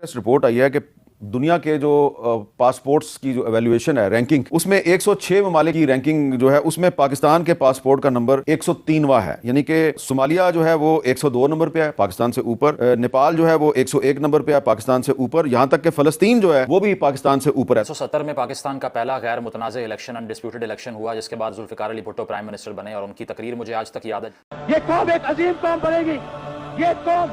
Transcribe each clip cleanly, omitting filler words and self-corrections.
Report आई है कि दुनिया के जो पासपोर्ट्स की जो एवेल्युएशन है रैंकिंग, उसमें 106 ममालिक की रैंकिंग जो है उसमें पाकिस्तान के पासपोर्ट का नंबर 103वां है। यानी कि सोमालिया जो है वो 102 नंबर पे है, पाकिस्तान से ऊपर। नेपाल जो है वो 101 नंबर पे है, पाकिस्तान से ऊपर। यहाँ तक कि फ़लस्तीन जो है वो भी पाकिस्तान से ऊपर है। 1970 में पाकिस्तान का पहला गैर मुतनाज़ इलेक्शन, अनडिस्प्यूटेड इलेक्शन हुआ, जिसके बाद जुल्फ़िकार अली भुट्टो प्राइम मिनिस्टर बने और उनकी तकरीर मुझे आज तक याद है। ये कौम एक अजीम कौम बनेगी, ये कौम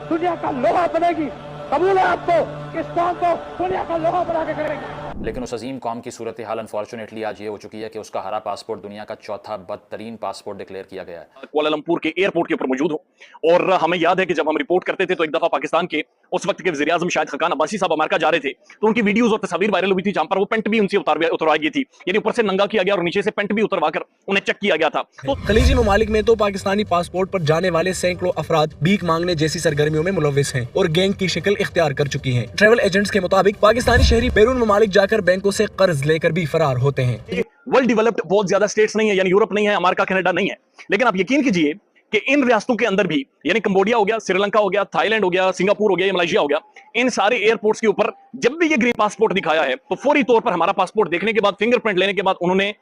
दुनिया का लोहा बनेगी। कबूल है आपको, इस कौम को दुनिया का लोहा बना के करेंगे। लेकिन उस अजीम कौम की सूरत हाल अनफॉर्चुनेटली आज ये हो चुकी है कि उसका हरा पासपोर्ट दुनिया का चौथा बदतरीन पासपोर्ट डिक्लेयर किया गया है। कुआलालंपुर के एयरपोर्ट के ऊपर मौजूद हूं और हमें याद है कि जब हम रिपोर्ट करते थे तो एक दफा पाकिस्तान के उस वक्त के वज़ीर आज़म शाहिद खकान अब्बासी साहब अमेरिका जा रहे थे, तो उनकी वीडियोस और तस्वीर वायरल हुई थी जहां पर वो पेंट भी उनसे उतरवाई गई थी। यानी ऊपर से नंगा किया गया और नीचे से पेंट भी उतरवाकर उन्हें चेक किया गया था। तो खलीजी ममालिक में तो पाकिस्तानी पासपोर्ट पर जाने वाले सैकड़ों अफराद भीख मांगने जैसी सरगर्मियों में मुलविस हैं और गैंग की शक्ल इख्तियार कर चुकी हैं। ट्रैवल एजेंट्स के मुताबिक पाकिस्तानी शहरी बैरून ममालिक जाकर बैंकों से कर्ज लेकर भी फरार होते हैं। वर्ल्ड डेवलप्ड बहुत ज्यादा स्टेट्स नहीं है, यानी यूरोप नहीं है, अमेरिका कनाडा नहीं है, लेकिन आप यकीन कीजिए कि इन रियासतों के अंदर भी, यानी कंबोडिया हो गया, श्रीलंका हो गया, थाईलैंड हो गया, सिंगापुर हो गया, मलेशिया हो गया, इन सारे एयरपोर्ट्स के ऊपर जब भी ये ग्रीन पासपोर्ट दिखाया है तो फौरी तौर पर हमारा पासपोर्ट देखने के बाद, फिंगरप्रिंट लेने के बाद, उन्होंने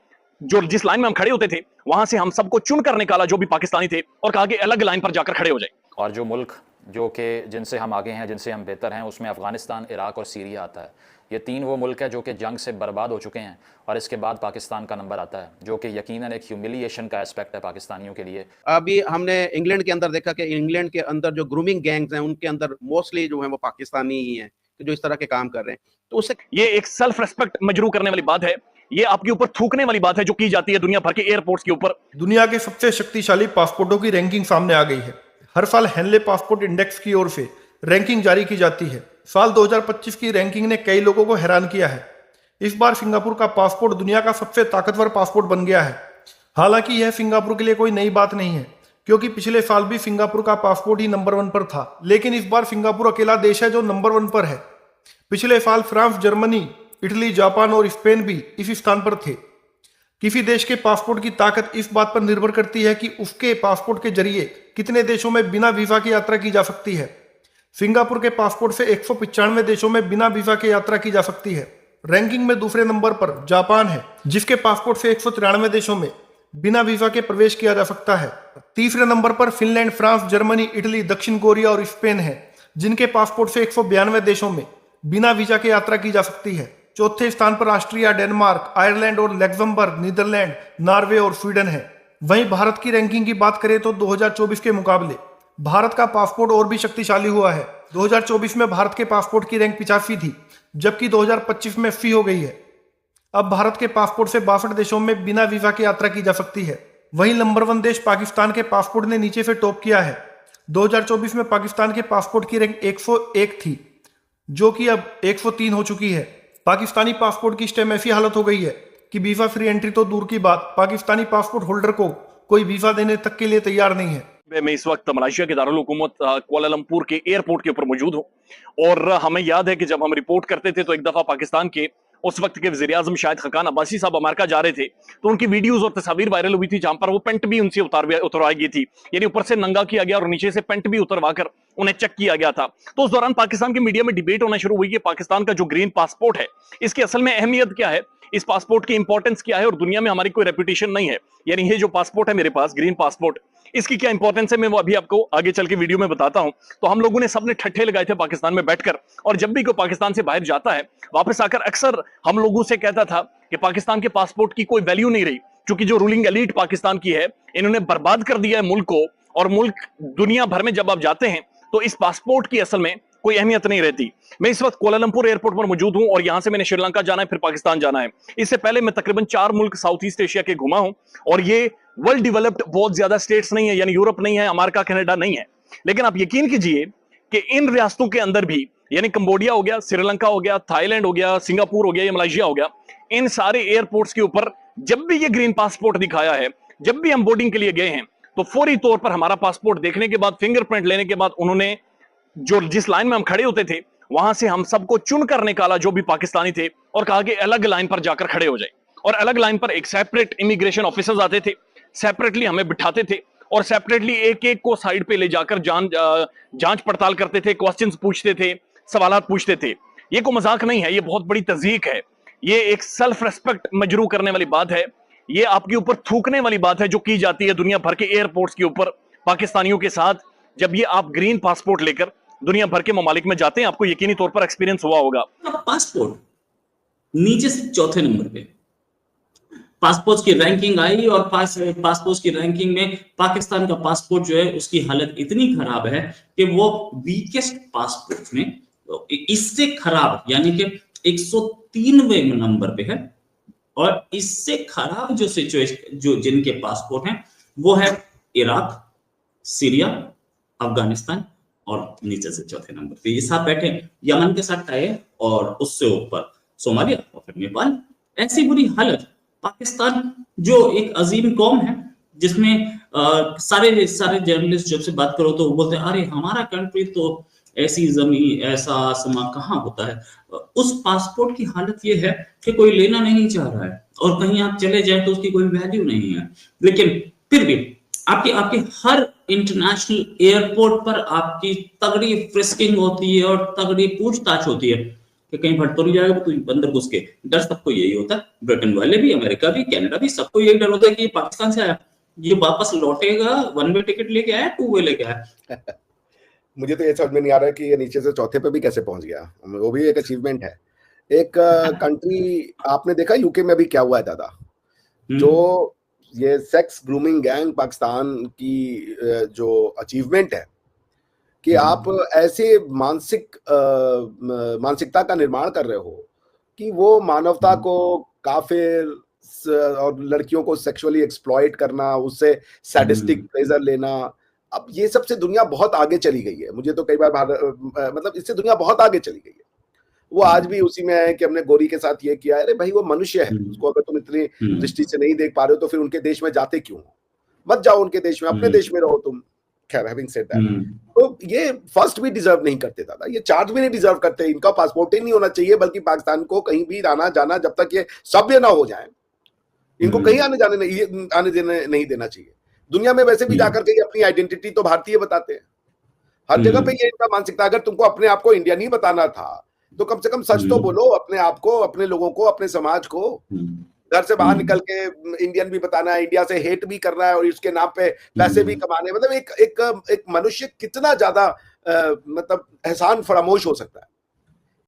जो जिस लाइन में हम खड़े होते थे वहां से हम सबको चुन कर निकाला जो भी पाकिस्तानी थे और कहा कि अलग लाइन पर जाकर खड़े हो जाए। और जो मुल्क जो कि जिनसे हम आगे हैं, जिनसे हम बेहतर हैं, उसमें अफगानिस्तान, इराक और सीरिया आता है। ये तीन वो मुल्क है जो कि जंग से बर्बाद हो चुके हैं और इसके बाद पाकिस्तान का नंबर आता है, जो कि यकीनन एक ह्यूमिलिएशन का एस्पेक्ट है पाकिस्तानियों के लिए। अभी हमने इंग्लैंड के अंदर देखा कि इंग्लैंड के अंदर जो ग्रूमिंग गैंग्स हैं उनके अंदर मोस्टली जो है वो पाकिस्तानी ही हैं जो इस तरह के काम कर रहे हैं। तो उससे ये एक सेल्फ रेस्पेक्ट मजरू करने वाली बात है, ये आपके ऊपर थूकने वाली बात है जो की जाती है दुनिया भर के एयरपोर्ट्स के ऊपर। दुनिया के सबसे शक्तिशाली पासपोर्टों की रैंकिंग सामने आ गई है। हर साल हेनले पासपोर्ट इंडेक्स की ओर से रैंकिंग जारी की जाती है। साल 2025 की रैंकिंग ने कई लोगों को हैरान किया है। इस बार सिंगापुर का पासपोर्ट दुनिया का सबसे ताकतवर पासपोर्ट बन गया है। हालांकि यह सिंगापुर के लिए कोई नई बात नहीं है, क्योंकि पिछले साल भी सिंगापुर का पासपोर्ट ही नंबर 1 पर था, लेकिन इस बार सिंगापुर अकेला देश है जो नंबर 1 पर है। पिछले साल फ्रांस, जर्मनी, इटली, जापान और स्पेन भी इस स्थान पर थे। किसी देश के पासपोर्ट की ताकत इस बात पर निर्भर करती है कि उसके पासपोर्ट के जरिए कितने देशों में बिना वीजा की यात्रा की जा सकती है। सिंगापुर के पासपोर्ट से 195 देशों में बिना वीजा के यात्रा की जा सकती है। रैंकिंग में दूसरे नंबर पर जापान है, जिसके पासपोर्ट से 193 देशों में बिना वीजा के प्रवेश किया जा सकता है। तीसरे नंबर पर फिनलैंड, फ्रांस, जर्मनी, इटली, दक्षिण कोरिया और स्पेन है, जिनके पासपोर्ट से 192 देशों में बिना वीजा के यात्रा की जा सकती है। चौथे स्थान पर ऑस्ट्रिया, डेनमार्क, आयरलैंड और लग्जमबर्ग, नीदरलैंड, नॉर्वे और स्वीडन है। वहीं भारत की रैंकिंग की बात करें तो 2024 के मुकाबले भारत का पासपोर्ट और भी शक्तिशाली हुआ है। 2024 में भारत के पासपोर्ट की रैंक 85 थी, जबकि 2025 में 80 हो गई है। अब भारत के पासपोर्ट से 62 देशों में बिना वीजा की यात्रा की जा सकती है। वहीं नंबर 1 देश पाकिस्तान के पासपोर्ट ने नीचे से टॉप किया है। 2024 में पाकिस्तान के पासपोर्ट की रैंक 101 थी, जो कि अब 103 हो चुकी है। पाकिस्तानी पासपोर्ट की स्टेम ऐसी हालत हो गई है कि वीजा फ्री एंट्री तो दूर की बात, पाकिस्तानी पासपोर्ट होल्डर को कोई वीजा देने तक के लिए तैयार नहीं है। मैं इस वक्त मलेशिया के दारुल हुकूमत कुआलालंपुर के एयरपोर्ट के ऊपर मौजूद हूं और हमें याद है कि जब हम रिपोर्ट करते थे तो एक दफा पाकिस्तान के उस वक्त के वज़ीर आज़म शाहिद खकान अब्बासी साहब अमेरिका जा रहे थे, तो उनकी वीडियोस और तस्वीर वायरल हुई थी जहां पर वो पेंट भी उनसे उतरवाई गई थी। यानी ऊपर से नंगा किया गया और नीचे से पेंट भी उतरवाकर उन्हें चेक किया गया था। तो उस दौरान पाकिस्तान के मीडिया में डिबेट होना शुरू हुई कि पाकिस्तान का जो ग्रीन पासपोर्ट है इसकी असल में अहमियत क्या है, इस पासपोर्ट की इंपॉर्टेंस क्या है और दुनिया में हमारी कोई रेपुटेशन नहीं है। यानी ये जो पासपोर्ट है मेरे पास, ग्रीन पासपोर्ट, इसकी क्या इंपॉर्टेंस है मैं वो अभी आपको आगे चल के वीडियो में बताता हूं। तो हम लोगों ने सबने ठट्ठे लगाए थे पाकिस्तान में बैठकर, और जब भी कोई पाकिस्तान से बाहर जाता है वापस आकर अक्सर हम लोगों से कहता था कि पाकिस्तान के पासपोर्ट की कोई वैल्यू नहीं रही, क्योंकि जो रूलिंग एलीट पाकिस्तान की है इन्होंने बर्बाद कर दिया है मुल्क को, और मुल्क दुनिया भर में जब आप जाते हैं तो इस पासपोर्ट की असल में कोई अहमियत नहीं रहती। मैं इस वक्त कुआलालंपुर एयरपोर्ट पर मौजूद हूं और यहां से मैंने श्रीलंका जाना है, फिर पाकिस्तान जाना है। इससे पहले मैं तकरीबन 4 मुल्क साउथ ईस्ट एशिया के घुमा हूं और ये वर्ल्ड डेवलप्ड बहुत ज्यादा स्टेट्स नहीं है, यानी यूरोप नहीं है, अमेरिका कनाडा नहीं है, लेकिन आप यकीन कीजिए कि इन रियासतों के अंदर भी, यानी कंबोडिया हो गया, श्रीलंका हो गया, थाईलैंड हो गया, सिंगापुर हो गया या मलेशिया हो गया, इन सारे एयरपोर्ट्स के ऊपर जब भी ये ग्रीन पासपोर्ट दिखाया है, जब भी हम बोर्डिंग के लिए गए हैं तो फौरी तौर पर हमारा पासपोर्ट देखने के बाद, फिंगरप्रिंट लेने के बाद, उन्होंने जो जिस लाइन में हम खड़े होते थे वहां से हम सबको चुन कर निकाला जो भी पाकिस्तानी थे और कहा कि अलग लाइन पर जाकर खड़े हो जाए। और अलग लाइन पर एक सेपरेट इमिग्रेशन ऑफिसर्स आते थे, सेपरेटली हमें बिठाते थे और सेपरेटली एक एक को साइड पे ले जाकर जांच पड़ताल करते थे, क्वेश्चंस पूछते थे, सवालात पूछते थे। ये कोई मजाक नहीं है, ये बहुत बड़ी तज़ीक है, ये एक सेल्फ रेस्पेक्ट मजरू करने वाली बात है, ये आपके ऊपर थूकने वाली बात है जो की जाती है दुनिया भर के एयरपोर्ट्स के ऊपर पाकिस्तानियों के साथ। जब ये आप ग्रीन पासपोर्ट लेकर दुनिया भर के ममालिक में जाते हैं, आपको यकीनी तौर पर एक्सपीरियंस हुआ होगा। पासपोर्ट नीचे से चौथे नंबर पे पासपोर्ट की रैंकिंग आई, और पासपोर्ट की रैंकिंग में पाकिस्तान का पासपोर्ट जो है उसकी हालत इतनी खराब है कि वो वीकेस्ट पासपोर्ट में इससे खराब, यानी कि 103वें नंबर पे है। और इससे खराब जो सिचुएशन जो जिनके पासपोर्ट हैं वो है इराक, सीरिया, अफगानिस्तान, और नीचे से चौथे नंबर पे ये साथ बैठे यमन के साथ टाई है, और उससे ऊपर सोमालिया और फिर नेपाल। ऐसी बुरी हालत। पाकिस्तान जो एक अजीम कौम है जिसमें सारे जर्नलिस्ट जब से बात करो तो वो बोलते हैं अरे हमारा कंट्री तो ऐसी जमीन ऐसा आसमां कहाँ होता है। उस पासपोर्ट की हालत ये है कि कोई लेना नहीं चाह रहा है, और कहीं आप चले जाए तो उसकी कोई वैल्यू नहीं है। लेकिन फिर भी आपकी हर इंटरनेशनल एयरपोर्ट पर आपकी तगड़ी फ्रिस्किंग होती है और तगड़ी पूछताछ होती है कि कहीं भटक तो नहीं जाएगा तो अंदर घुस के। डर सबको यही होता है, ब्रिटेन वाले भी, अमेरिका भी, कनाडा भी, सबको यही डर होता है कि ये पाकिस्तान से आया, ये वापस लौटेगा, वन वे टिकट लेके आया, टू वे लेके आया। मुझे तो ये समझ में नहीं आ रहा है कि ये नीचे से चौथे पे भी कैसे पहुंच गया। वो भी एक अचीवमेंट है। एक कंट्री आपने देखा यूके में भी क्या हुआ है दादा, जो ये सेक्स ग्रूमिंग गैंग पाकिस्तान की जो अचीवमेंट है कि आप ऐसे मानसिकता का निर्माण कर रहे हो कि वो मानवता को काफिर और लड़कियों को सेक्सुअली एक्सप्लॉइट करना, उससे सैडिस्टिक प्लेजर लेना। अब ये सबसे दुनिया बहुत आगे चली गई है। मुझे तो कई बार मतलब इससे दुनिया बहुत आगे चली गई है। वो आज भी उसी में है कि हमने गोरी के साथ ये किया। अरे भाई वो मनुष्य है, उसको अगर तुम इतनी दृष्टि से नहीं देख पा रहे हो तो फिर उनके देश में जाते क्यों हो? मत जाओ उनके देश में, अपने देश में रहो तुम। खैर हैविंग सेड दैट, तो ये फर्स्ट भी डिजर्व नहीं करते दादा, ये चार्ज भी नहीं डिजर्व करते। इनका पासपोर्ट ही नहीं होना चाहिए, बल्कि पाकिस्तान को कहीं भी आना जाना जब तक ये सभ्य ना हो जाए, इनको कहीं आने नहीं देना चाहिए। दुनिया में वैसे भी जाकर के अपनी आइडेंटिटी तो भारतीय बताते हैं हर जगह पे। ये इनका मानसिकता, अगर तुमको अपने आप को इंडिया नहीं बताना था तो कम से कम सच तो बोलो अपने आप को, अपने लोगों को, अपने समाज को। घर से बाहर निकल के इंडियन भी बताना है, इंडिया से हेट भी करना है और इसके नाम पे पैसे भी कमाने। मतलब एक मनुष्य कितना ज्यादा मतलब एहसान फरामोश हो सकता है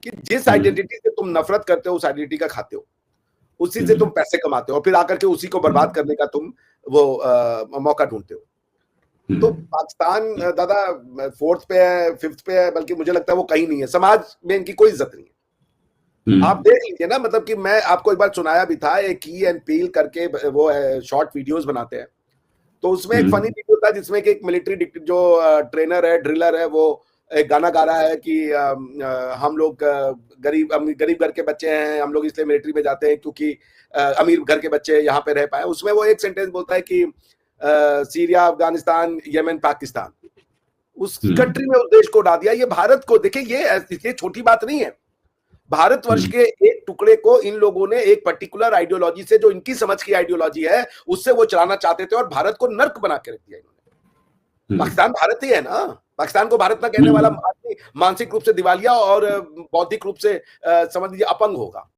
कि जिस आइडेंटिटी से तुम नफरत करते हो उस आइडेंटिटी का खाते हो, उसी से तुम पैसे कमाते हो और फिर आकर के उसी को बर्बाद करने का तुम वो मौका ढूंढते हो। तो पाकिस्तान दादा 4th पे है, 5th पे है, बल्कि मुझे लगता है वो कहीं नहीं है। समाज में इनकी कोई इज्जत नहीं है। आप देख लीजिए ना, मतलब कि मैं आपको एक बार सुनाया भी था, एक की एंड पील करके वो शॉर्ट वीडियोस बनाते हैं, तो उसमें एक फनी वीडियो था जिसमें कि एक मिलिट्री जो ट्रेनर है, ड्रिलर है, वो एक गाना गा रहा है कि हम लोग गरीब घर के बच्चे हैं, हम लोग इसलिए मिलिट्री में जाते हैं क्योंकि अमीर घर के बच्चे यहाँ पे रह पाए। उसमें वो एक सेंटेंस बोलता है कि सीरिया, अफगानिस्तान, यमन, पाकिस्तान, उस कंट्री में उस देश को उड़ा दिया। ये भारत को देखिए, ये छोटी बात नहीं है। भारतवर्ष के एक टुकड़े को इन लोगों ने एक पर्टिकुलर आइडियोलॉजी से, जो इनकी समझ की आइडियोलॉजी है, उससे वो चलाना चाहते थे और भारत को नर्क बना के रख दिया इन्होंने। पाकिस्तान भारत ही है ना। पाकिस्तान को भारत ना कहने वाला आदमी मानसिक रूप से दिवालिया और बौद्धिक रूप से समझ लीजिए अपंग होगा।